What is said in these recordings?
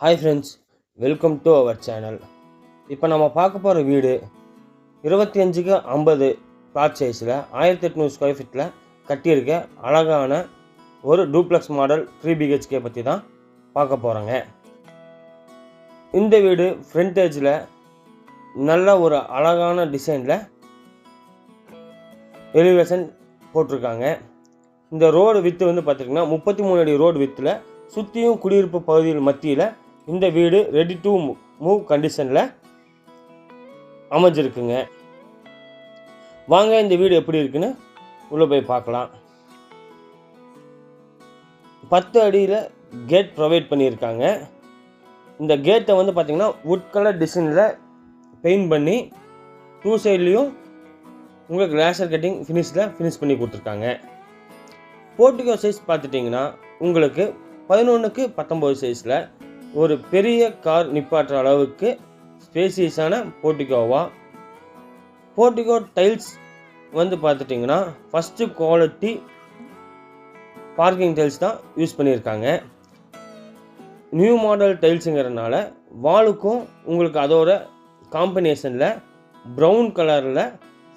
Hi friends, welcome to our channel. இப்போ நம்ம பார்க்க போகிற வீடு 25க்கு 50 பிளாட் சைஸில் 1800 ஸ்கொயர் ஃபீட்டில் கட்டியிருக்க அழகான ஒரு டூப்ளெக்ஸ் மாடல் 3 BHK பற்றி தான் பார்க்க போகிறோங்க. இந்த வீடு ஃப்ரண்டேஜில் நல்ல ஒரு அழகான டிசைனில் எலிவேஷன் போட்டிருக்காங்க. இந்த ரோடு வித்து வந்து பார்த்திங்கன்னா 33 அடி ரோடு வித்தில் சுற்றியும் குடியிருப்பு பகுதிகள் மத்தியில் இந்த வீடு ரெடி டு மூவ் கண்டிஷனில் அமைஞ்சிருக்குங்க. வாங்க இந்த வீடு எப்படி இருக்குன்னு உள்ளே போய் பார்க்கலாம். 10 அடியில் கேட் ப்ரொவைட் பண்ணியிருக்காங்க. இந்த கேட்டை வந்து பார்த்திங்கன்னா வுட் கலர் டிசைனில் பெயிண்ட் பண்ணி 2 சைட்லேயும் உங்களுக்கு லேசர் கட்டிங் ஃபினிஷ் பண்ணி கொடுத்துருக்காங்க. போர்ட்டிகோ சைஸ் பார்த்துட்டிங்கன்னா உங்களுக்கு 11க்கு 19 சைஸில் ஒரு பெரிய கார் நிப்பாட்டுற அளவுக்கு ஸ்பேசியஸான போர்ட்டிகோ டைல்ஸ் வந்து பார்த்துட்டிங்கன்னா ஃபஸ்ட்டு குவாலிட்டி பார்க்கிங் டைல்ஸ் தான் யூஸ் பண்ணியிருக்காங்க. நியூ மாடல் டைல்ஸுங்கிறதுனால வாலுக்கும் உங்களுக்கு அதோட காம்பினேஷனில் ப்ரௌன் கலரில்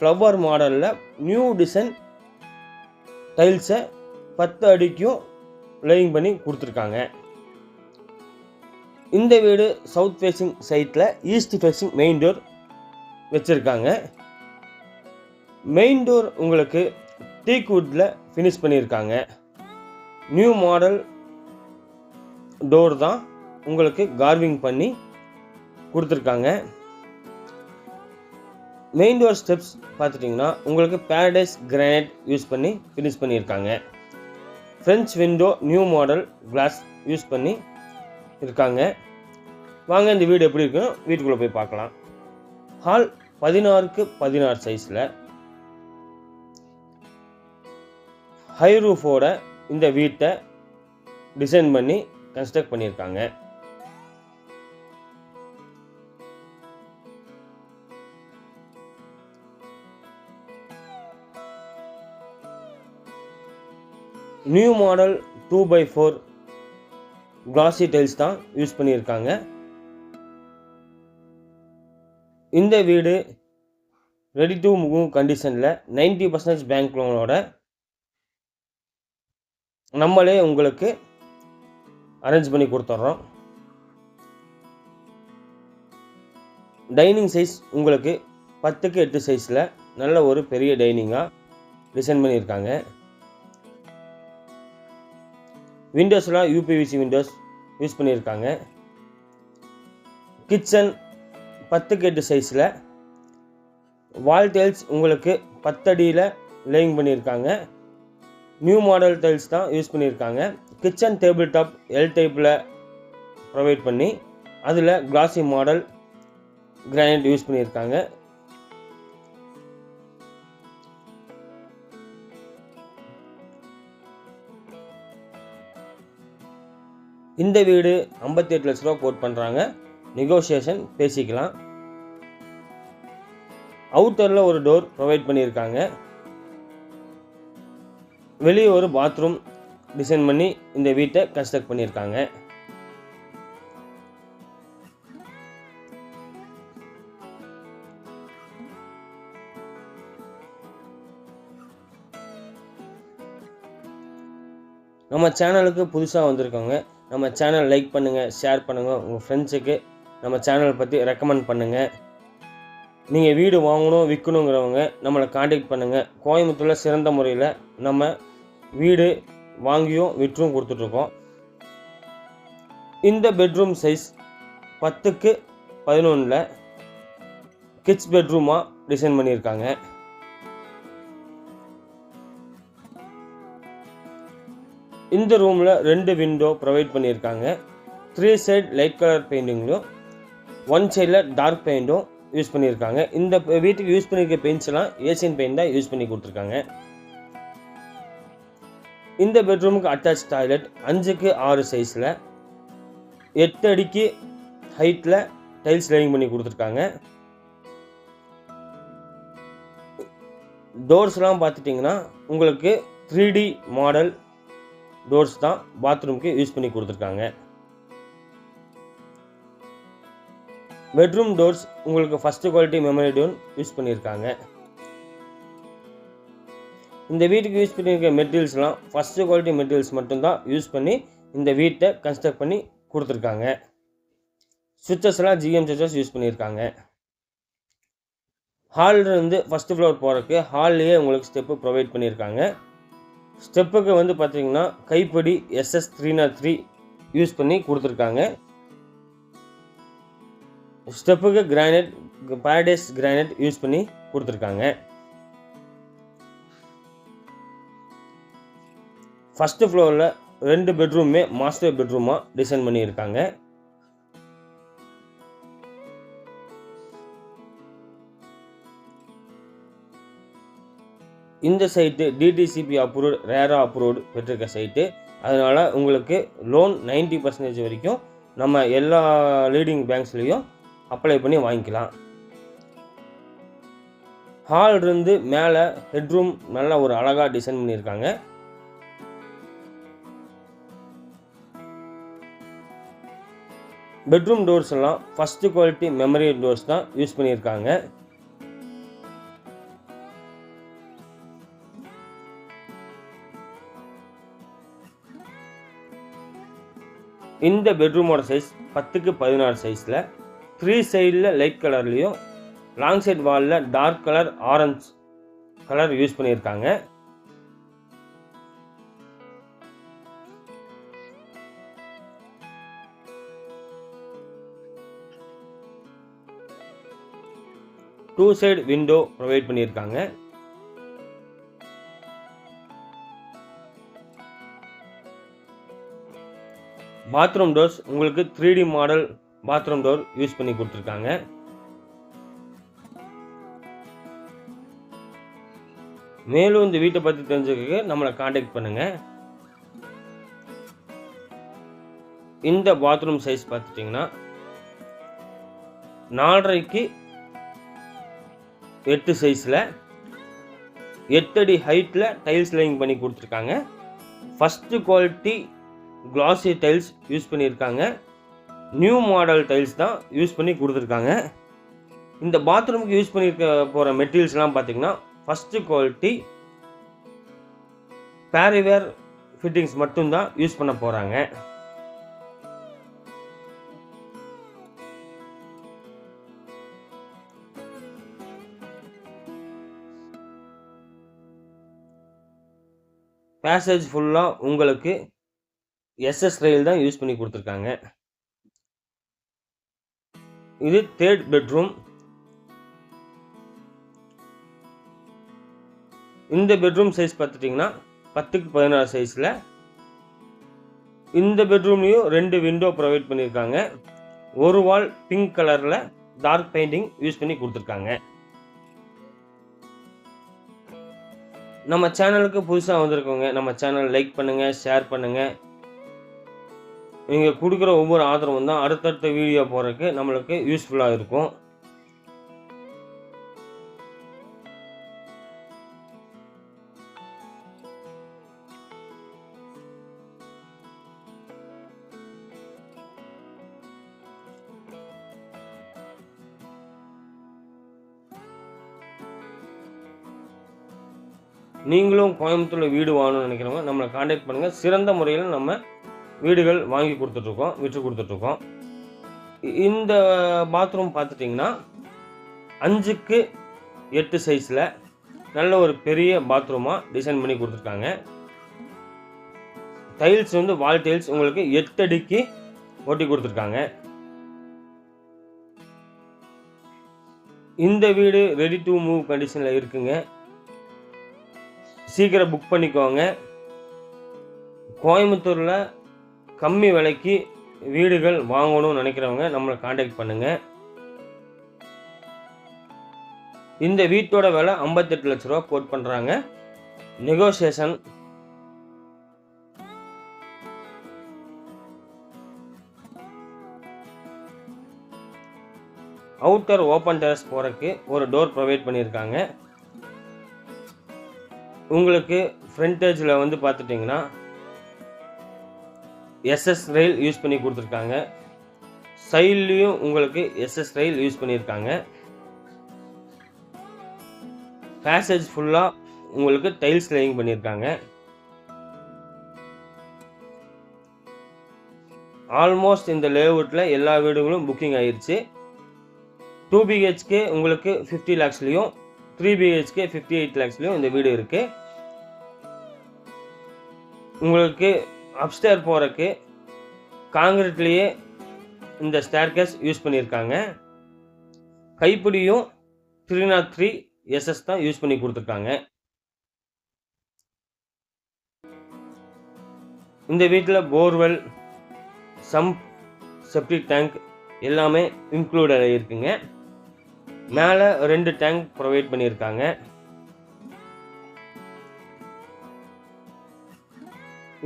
ஃப்ளவர் மாடலில் நியூ டிசைன் டைல்ஸை 10 அடிக்கும் லேயிங் பண்ணி கொடுத்துருக்காங்க. இந்த வீடு சவுத் ஃபேஸிங் சைட்டில் ஈஸ்ட் ஃபேஸிங் மெயின் டோர் வச்சுருக்காங்க. மெயின் டோர் உங்களுக்கு டீக் வுட்டில் ஃபினிஷ் பண்ணியிருக்காங்க. நியூ மாடல் டோர் தான் உங்களுக்கு கார்விங் பண்ணி கொடுத்துருக்காங்க. மெயின் டோர் ஸ்டெப்ஸ் பார்த்துட்டிங்கன்னா உங்களுக்கு பேரடைஸ் கிரானைட் யூஸ் பண்ணி ஃபினிஷ் பண்ணியிருக்காங்க. French window new model glass use பண்ணி இருக்காங்க. வாங்க இந்த வீடு எப்படி இருக்குன்னு வீட்டுக்குள்ளே போய் பார்க்கலாம். ஹால் 16க்கு 16 சைஸில் ஹை ரூஃபோட இந்த வீட்டை டிசைன் பண்ணி கன்ஸ்ட்ரக்ட் பண்ணியிருக்காங்க. நியூ மாடல் 2x4 கிளாசி டைல்ஸ் தான் யூஸ் பண்ணியிருக்காங்க. இந்த வீடு ரெடி டு மூவ் கண்டிஷனில் 90% பேங்க் லோனோட நம்மளே உங்களுக்கு அரேஞ்ச் பண்ணி கொடுத்துட்றோம். டைனிங் சைஸ் உங்களுக்கு 10க்கு 8 சைஸில் நல்ல ஒரு பெரிய டைனிங்காக டிசைன் பண்ணியிருக்காங்க. விண்டோஸ்லாம் UPVC விண்டோஸ் யூஸ் பண்ணியிருக்காங்க. கிச்சன் 10க்கு 8 சைஸில் வால் டைல்ஸ் உங்களுக்கு 10 அடியில் லேயிங் பண்ணியிருக்காங்க. நியூ மாடல் டைல்ஸ் தான் யூஸ் பண்ணியிருக்காங்க. கிச்சன் டேபிள் டாப் எல் டைப்பில் ப்ரொவைட் பண்ணி அதில் கிளாசி மாடல் கிரானைட் யூஸ் பண்ணியிருக்காங்க. இந்த வீடு 58 லட்ச ரூபா கோட் பண்ணுறாங்க. நெகோசியேஷன் பேசிக்கலாம். அவுட்டரில் ஒரு டோர் ப்ரொவைட் பண்ணியிருக்காங்க. வெளியே ஒரு பாத்ரூம் டிசைன் பண்ணி இந்த வீட்டை கன்ஸ்ட்ரக்ட் பண்ணியிருக்காங்க. நம்ம சேனலுக்கு புதுசாக வந்திருக்கோங்க. நம்ம சேனல் லைக் பண்ணுங்கள், ஷேர் பண்ணுங்கள், உங்கள் ஃப்ரெண்ட்ஸுக்கு நம்ம சேனலை பற்றி ரெக்கமெண்ட் பண்ணுங்கள். நீங்கள் வீடு வாங்கணும் விற்கணுங்கிறவங்க நம்மளை காண்டாக்ட் பண்ணுங்கள். கோயம்புத்தூரில் சிறந்த முறையில் நம்ம வீடு வாங்கியும் விற்றும் கொடுத்துட்ருக்கோம். இந்த பெட்ரூம் சைஸ் 10க்கு 11 கிட்ஸ் பெட்ரூமாக டிசைன் பண்ணியிருக்காங்க. இந்த ரூமில் 2 விண்டோ ப்ரொவைட் பண்ணியிருக்காங்க. 3 சைட் லைட் கலர் பெயிண்டிங்லையும் 1 சைடில் டார்க் பெயிண்ட்டும் யூஸ் பண்ணியிருக்காங்க. இந்த வீட்டுக்கு யூஸ் பண்ணியிருக்க பெயிண்ட்ஸ்லாம் ஏசியன் பெயிண்ட் தான் யூஸ் பண்ணி கொடுத்துருக்காங்க. இந்த பெட்ரூமுக்கு அட்டாச் டாய்லெட் 5க்கு 6 சைஸில் 8 அடிக்கு ஹைட்டில் டைல்ஸ் லேயிங் பண்ணி கொடுத்துருக்காங்க. டோர்ஸ்லாம் பார்த்துட்டிங்கன்னா உங்களுக்கு 3D மாடல் டோர்ஸ் தான் பாத்ரூமுக்கு யூஸ் பண்ணி கொடுத்துருக்காங்க. பெட்ரூம் டோர்ஸ் உங்களுக்கு first quality memory door use பண்ணியிருக்காங்க. இந்த வீட்டுக்கு யூஸ் பண்ணியிருக்க மெட்டீரியல்ஸ்லாம் ஃபஸ்ட்டு குவாலிட்டி மெட்டீரியல்ஸ் மட்டும்தான் யூஸ் பண்ணி இந்த வீட்டை கன்ஸ்ட்ரக்ட் பண்ணி கொடுத்துருக்காங்க. சுவிட்சஸ்லாம் ஜிஎம் சுவிட்சஸ் யூஸ் பண்ணியிருக்காங்க. ஹால்லேருந்து ஃபஸ்ட்டு ஃப்ளோர் போகிறதுக்கு ஹால்லேயே உங்களுக்கு ஸ்டெப்பு ப்ரொவைட் பண்ணியிருக்காங்க. ஸ்டெப்புக்கு வந்து பார்த்திங்கன்னா கைப்படி SS303 யூஸ் பண்ணி கொடுத்துருக்காங்க. ஸ்டெப்புக்கு கிரானைட் பாரடைஸ் கிரானைட் யூஸ் பண்ணி கொடுத்துருக்காங்க. ஃபஸ்ட்டு ஃப்ளோரில் 2 பெட்ரூமே மாஸ்டர் பெட்ரூமாக டிசைன் பண்ணியிருக்காங்க. இந்த site DTCP approved RERA approved பெற்றிருக்க சைட்டு. அதனால் உங்களுக்கு லோன் 90% வரைக்கும் நம்ம எல்லா லீடிங் பேங்க்ஸ்லேயும் அப்ளை பண்ணி வாங்கிக்கலாம். ஹால் இருந்து மேலே ஹெட்ரூம் நல்லா ஒரு அழகாக டிசைன் பண்ணியிருக்காங்க. பெட்ரூம் டோர்ஸ் எல்லாம் ஃபஸ்ட்டு குவாலிட்டி மெமரி டோர்ஸ் தான் யூஸ் பண்ணியிருக்காங்க. இந்த பெட்ரூமோட சைஸ் 10x16 சைஸில் 3 சைடில் லைட் கலர்லேயும் லாங் சைட் வாலில் dark colour orange colour use பண்ணியிருக்காங்க. டூ சைடு விண்டோ ப்ரொவைட் பண்ணியிருக்காங்க. பாத்ரூம் டோர்ஸ் உங்களுக்கு 3D model bathroom door use பண்ணி கொடுத்துருக்காங்க. மேலும் இந்த வீட்டை பற்றி தெரிஞ்சுக்க நம்மளை காண்டாக்ட் பண்ணுங்கள். இந்த பாத்ரூம் சைஸ் பார்த்துட்டிங்கன்னா 4.5x8 சைஸில் 8 அடி ஹைட்டில் டைல்ஸ் லைனிங் பண்ணி கொடுத்துருக்காங்க. ஃபஸ்ட்டு குவாலிட்டி கிளாசி டைல்ஸ் யூஸ் பண்ணியிருக்காங்க. நியூ மாடல் டைல்ஸ் தான் யூஸ் பண்ணி கொடுத்துருக்காங்க. இந்த பாத்ரூமுக்கு யூஸ் பண்ணியிருக்க போகிற மெட்டீரியல்ஸ்லாம் பார்த்திங்கன்னா ஃபஸ்ட்டு குவாலிட்டி பேரிவேர் ஃபிட்டிங்ஸ் மட்டும்தான் யூஸ் பண்ண போகிறாங்க. பேசேஜ் ஃபுல்லாக உங்களுக்கு SS ரயில் தான் யூஸ் பண்ணி கொடுத்துருக்காங்க. இது 3rd பெட்ரூம். இந்த பெட்ரூம் சைஸ் பார்த்துட்டிங்கன்னா 10x16 சைஸில். இந்த பெட்ரூம்லேயும் 2 விண்டோ ப்ரொவைட் பண்ணியிருக்காங்க. ஒரு வால் பிங்க் கலரில் டார்க் பெயிண்டிங் யூஸ் பண்ணி கொடுத்துருக்காங்க. நம்ம சேனலுக்கு புதுசாக வந்திருக்கோங்க, நம்ம சேனல் லைக் பண்ணுங்கள், ஷேர் பண்ணுங்கள். நீங்கள் கொடுக்குற ஒவ்வொரு ஆதரவும் தான் அடுத்தடுத்த வீடியோ போகிறதுக்கு நம்மளுக்கு யூஸ்ஃபுல்லாக இருக்கும். நீங்களும் கோயம்புத்தூரில் வீடு வாங்கணும்னு நினைக்கிறவங்க நம்மளை காண்டாக்ட் பண்ணுங்கள். சிறந்த முறையில் நம்ம வீடுகள் வாங்கி கொடுத்துட்ருக்கோம், விற்று கொடுத்துட்ருக்கோம். இந்த பாத்ரூம் பார்த்துட்டிங்கன்னா 5x8 சைஸில் நல்ல ஒரு பெரிய பாத்ரூமாக டிசைன் பண்ணி கொடுத்துருக்காங்க. டைல்ஸ் வந்து வால் டைல்ஸ் உங்களுக்கு 8 அடிக்கு ஒட்டி கொடுத்துருக்காங்க. இந்த வீடு ரெடி டு மூவ் கண்டிஷனில் இருக்குங்க. சீக்கிரம் புக் பண்ணிக்கோங்க. கோயம்புத்தூரில் கம்மி விலைக்கு வீடுகள் வாங்கணும்னு நினைக்கிறவங்க நம்மளை காண்டாக்ட் பண்ணுங்கள். இந்த வீட்டோட விலை 58 லட்ச ரூபா கோட் பண்ணுறாங்க. நெகோசியேஷன். அவுட்டர் ஓப்பன் டெரஸ் போகிறதுக்கு ஒரு டோர் ப்ரொவைட் பண்ணியிருக்காங்க. உங்களுக்கு ஃப்ரண்டேஜில் வந்து பார்த்துட்டிங்கன்னா SS ரயில் யூஸ் பண்ணி கொடுத்துருக்காங்க. சைட்லேயும் உங்களுக்கு எஸ்எஸ் ரயில் யூஸ் பண்ணியிருக்காங்க. பேசேஜ் ஃபுல்லாக உங்களுக்கு டைல்ஸ் லேயிங் பண்ணியிருக்காங்க. ஆல்மோஸ்ட் இந்த லேஅவுட்டில் எல்லா வீடுகளும் புக்கிங் ஆயிடுச்சு. 2 BHK உங்களுக்கு 50 lakhsலையும் 3 BHK 58 lakhsலையும் இந்த வீடு இருக்குது. உங்களுக்கு அப்ஸ்டேர் போகிறக்கு காங்கிரீட்லேயே இந்த ஸ்டேர்கேஸ் யூஸ் பண்ணியிருக்காங்க. கைப்பிடியும் 303 SS தான் யூஸ் பண்ணி கொடுத்துருக்காங்க. இந்த வீட்டில் போர்வெல், சம்ப், செப்டிக் டேங்க் எல்லாமே இன்க்ளூட் ஆகிருக்குங்க. மேலே 2 டேங்க் ப்ரொவைட் பண்ணியிருக்காங்க.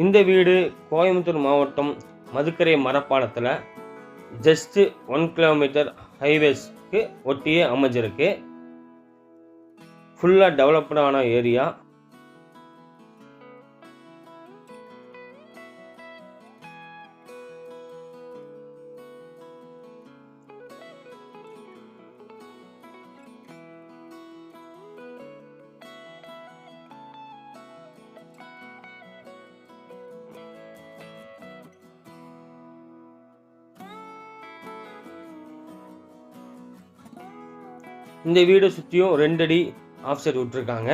இந்த வீடு கோயம்புத்தூர் மாவட்டம் மதுக்கரை மரப்பாலத்தில் ஜஸ்ட் 1 கிலோமீட்டர் ஹைவேஸ்க்கு ஒட்டியே அமைஞ்சிருக்கு. ஃபுல்லாக டெவலப்டான ஏரியா. இந்த வீடை சுற்றியும் 2 அடி ஆஃப்செட் விட்டுருக்காங்க.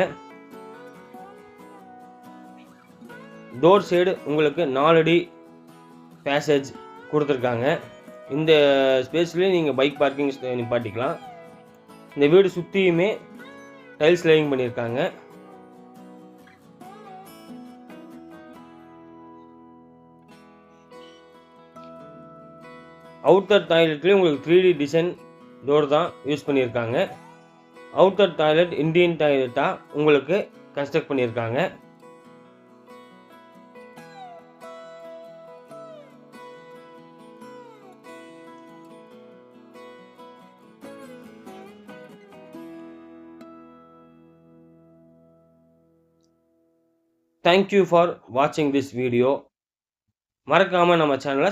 டோர் சைடு உங்களுக்கு 4 அடி பேசேஜ் கொடுத்துருக்காங்க. இந்த ஸ்பேஸ்லேயே நீங்கள் பைக் பார்க்கிங் நிப்பாட்டிக்கலாம். இந்த வீடு சுற்றியுமே டைல்ஸ் லேயிங் பண்ணியிருக்காங்க. அவுட்டர் டாய்லெட்லேயும் உங்களுக்கு 3D டிசைன் டோர் தான் யூஸ் பண்ணியிருக்காங்க. அவுட்டர் டாய்லெட் இந்தியன் டாய்லெட்டாக உங்களுக்கு கன்ஸ்ட்ரக்ட் பண்ணியிருக்காங்க. Thank you for watching this video. மறக்காமல் நம்ம சேனலை